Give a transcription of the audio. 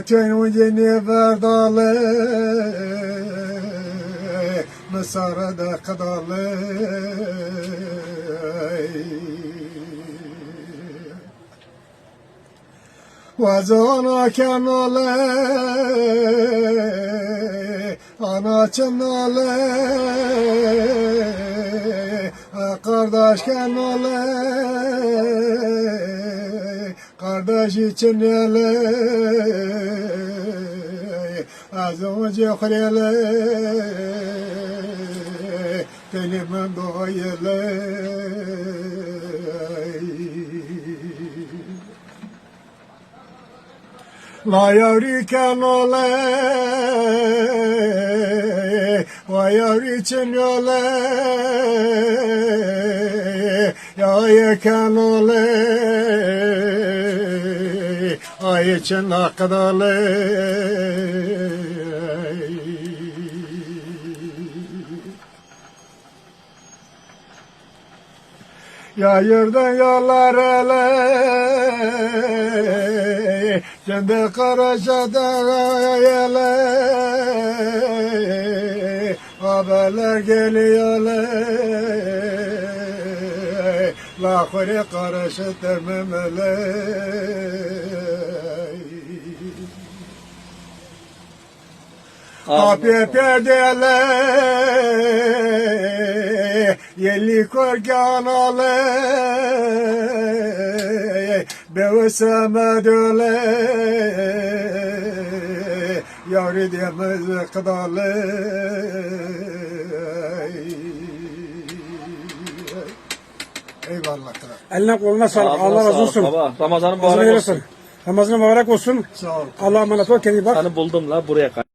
Tönüceni verdalı Mısarada kadalı Vazana kenalı Ana çınalı Kardeş kenalı Kardeş için ele Az önce kurele Kelimen doyele La yavri kanole Va yavri çinole Ya ye kanole Ay için akdalı Ya yerden yollar ele Kendi Karaşa'da ele Haberler geliyor Lahori Karaşa dememele Abi perdele Yeli korganalı Bevseme döle Yavri diyemez kıdalı Eyvallah. Eline koluna sağlık. Allah razı olsun. Baba, Ramazan'ın mübarek olsun. Ramazan'ın mübarek olsun. Sağ ol. Allah'a emanet ol. Kendine bak. Seni buldum la buraya.